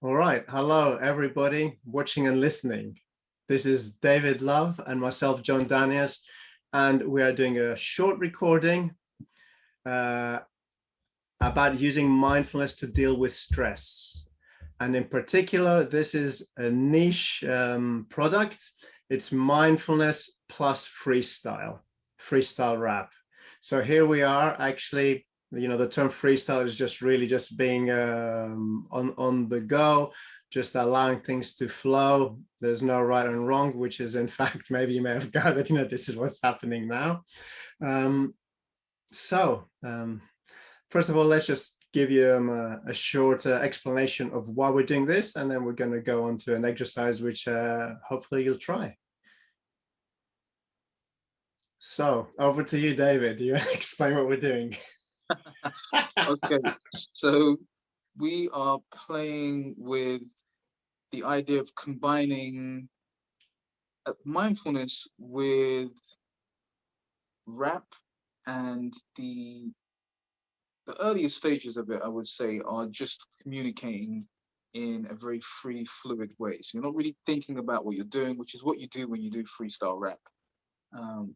All right. Hello, everybody watching and listening. This is David Love and myself, John Danias, and we are doing a short recording uh, about using mindfulness to deal with stress. And in particular, this is a niche product. It's mindfulness plus freestyle rap. So here we are actually, the term freestyle is just really just being on the go, just allowing things to flow. There's no right and wrong, which is in fact, maybe you may have gathered, this is what's happening now. Um, so first of all, let's just give you a short explanation of why we're doing this, and then we're going to go on to an exercise which hopefully you'll try. So over to you, David. You explain what we're doing. Okay, so we are playing with the idea of combining mindfulness with rap, and the earliest stages of it, I would say, are just communicating in a very free, fluid way. So you're not really thinking about what you're doing, which is what you do when you do freestyle rap.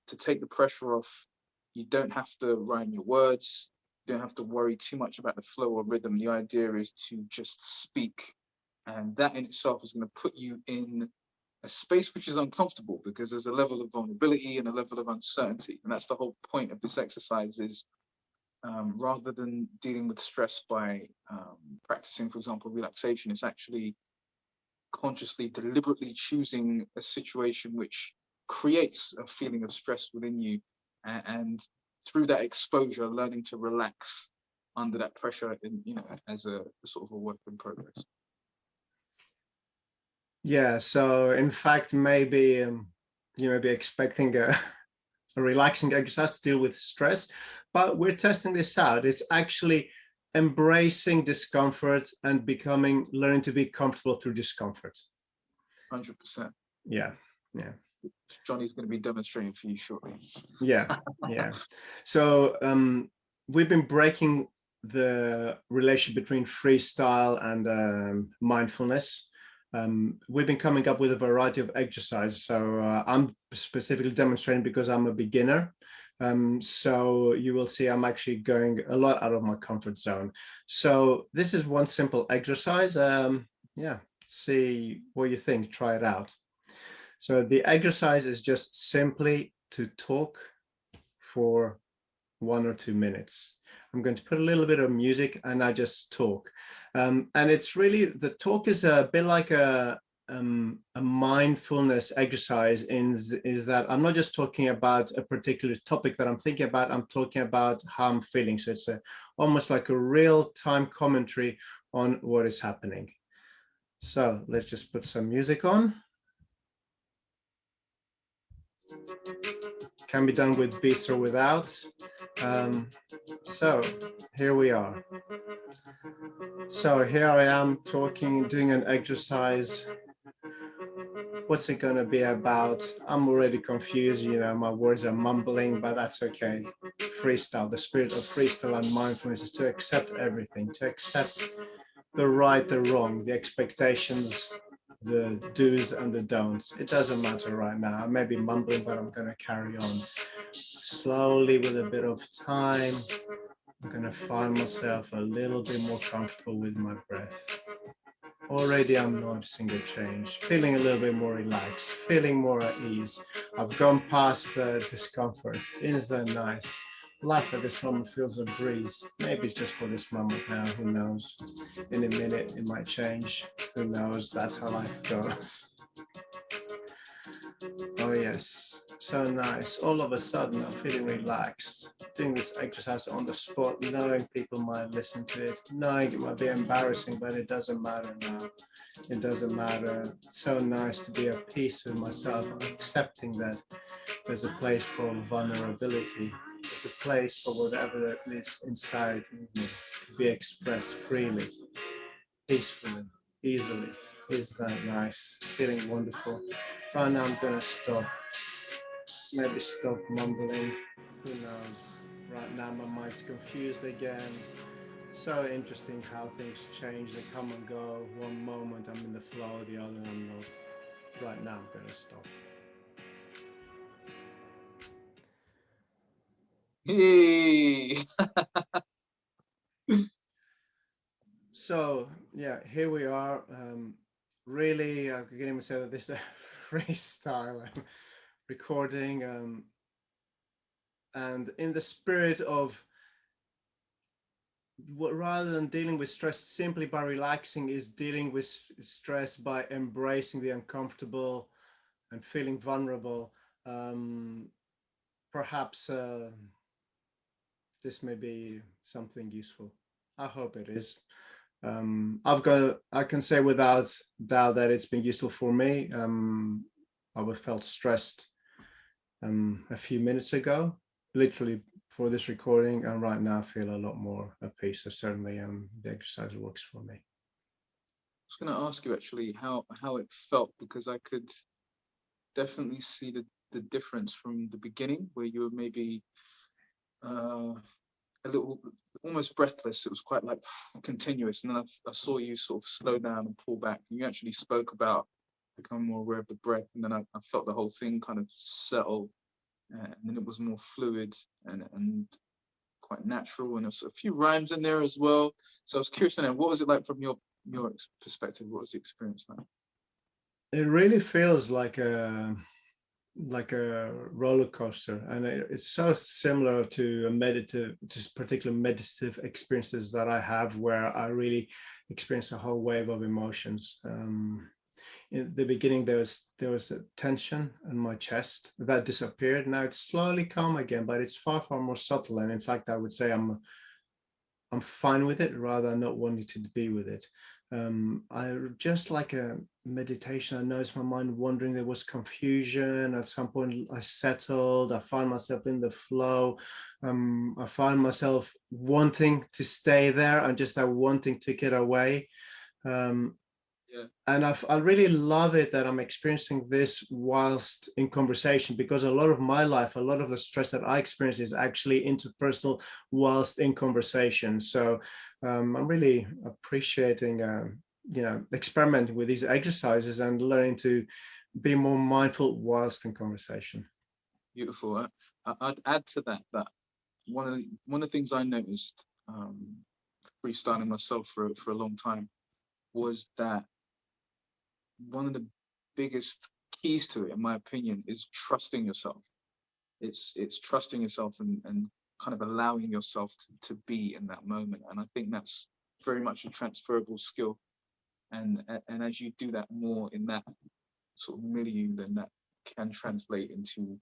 To take the pressure off, you don't have to rhyme your words. You don't have to worry too much about the flow or rhythm. The idea is to just speak. And that in itself is going to put you in a space which is uncomfortable because there's a level of vulnerability and a level of uncertainty. And that's the whole point of this exercise is rather than dealing with stress by practicing, for example, relaxation, it's actually consciously, deliberately choosing a situation which creates a feeling of stress within you, and through that exposure, learning to relax under that pressure, as a sort of a work in progress. Yeah, so in fact, maybe you may be expecting a relaxing exercise to deal with stress, but we're testing this out. It's actually embracing discomfort and learning to be comfortable through discomfort. 100%. Yeah, yeah. Johnny's going to be demonstrating for you shortly. Yeah, yeah. So we've been breaking the relation between freestyle and mindfulness. We've been coming up with a variety of exercises. So I'm specifically demonstrating because I'm a beginner. So you will see I'm actually going a lot out of my comfort zone. So this is one simple exercise. Yeah, see what you think, try it out. So the exercise is just simply to talk for 1 or 2 minutes. I'm going to put a little bit of music and I just talk. And it's really, the talk is a bit like a mindfulness exercise is that I'm not just talking about a particular topic that I'm thinking about, I'm talking about how I'm feeling. So it's almost like a real-time commentary on what is happening. So let's just put some music on. Can be done with beats or without. So here we are. So here I am talking, doing an exercise. What's it going to be about? I'm already confused. My words are mumbling, but that's okay. Freestyle, the spirit of freestyle and mindfulness is to accept everything, to accept the right, the wrong, the expectations, the do's and the don'ts. It doesn't matter right now. I may be mumbling, but I'm going to carry on. Slowly, with a bit of time, I'm going to find myself a little bit more comfortable with my breath. Already I'm noticing a change, feeling a little bit more relaxed, feeling more at ease. I've gone past the discomfort. Isn't that nice? Life at this moment feels a breeze. Maybe it's just for this moment now, who knows? In a minute it might change. Who knows? That's how life goes. Oh yes, so nice. All of a sudden I'm feeling relaxed, doing this exercise on the spot, knowing people might listen to it, knowing it might be embarrassing, but it doesn't matter now. It doesn't matter. It's so nice to be at peace with myself, accepting that there's a place for vulnerability. There's a place for whatever there is inside me to be expressed freely, peacefully, easily. Is that nice? Feeling wonderful. Right now I'm gonna stop. Maybe stop mumbling. Who knows? Right now my mind's confused again. So interesting how things change, they come and go. One moment I'm in the flow, the other I'm not. Right now I'm going to stop. Hey. So yeah, here we are. Really, I can even say that this is a freestyle recording, and in the spirit of what, rather than dealing with stress simply by relaxing, is dealing with stress by embracing the uncomfortable and feeling vulnerable. Um, Perhaps this may be something useful. I hope it is. I can say without doubt that it's been useful for me. I felt stressed a few minutes ago, literally for this recording, and right now I feel a lot more at peace. So certainly, the exercise works for me. I was going to ask you actually how it felt, because I could definitely see the difference from the beginning, where you were maybe uh, a little almost breathless. It was quite like continuous, and then I saw you sort of slow down and pull back. And you actually spoke about becoming more aware of the breath, and then I felt the whole thing kind of settle, and then it was more fluid and quite natural, and there's a few rhymes in there as well. So I was curious to know, what was it like from your perspective? What was the experience like? It really feels like a roller coaster, and it's so similar to a meditative, just particular meditative experiences that I have, where I really experience a whole wave of emotions. In the beginning, there was a tension in my chest that disappeared. Now it's slowly calm again, but it's far more subtle, and in fact I would say I'm fine with it rather than not wanting to be with it. I just like a meditation. I noticed my mind wandering. There was confusion. At some point, I settled. I found myself in the flow. I found myself wanting to stay there, and just that wanting to get away. Um, Yeah, and I really love it that I'm experiencing this whilst in conversation, because a lot of my life, a lot of the stress that I experience is actually interpersonal whilst in conversation. So I'm really appreciating, experimenting with these exercises and learning to be more mindful whilst in conversation. beautiful. I'd add to that one of the things I noticed, freestyling myself for a long time, was that one of the biggest keys to it, in my opinion, is trusting yourself. It's trusting yourself and kind of allowing yourself to be in that moment. And I think that's very much a transferable skill. And as you do that more in that sort of milieu, then that can translate into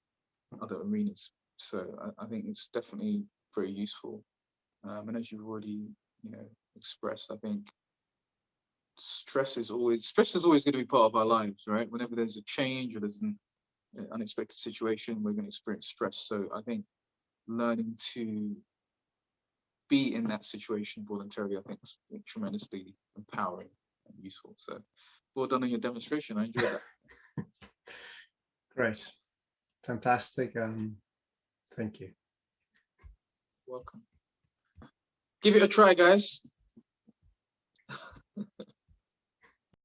other arenas. So I think it's definitely very useful. And as you've already, expressed, I think stress is always going to be part of our lives, right? Whenever there's a change or there's an unexpected situation, we're going to experience stress. So I think learning to be in that situation voluntarily, I think, is tremendously empowering and useful. So well done on your demonstration. I enjoyed that. Great, fantastic. Thank you. Welcome. Give it a try, guys.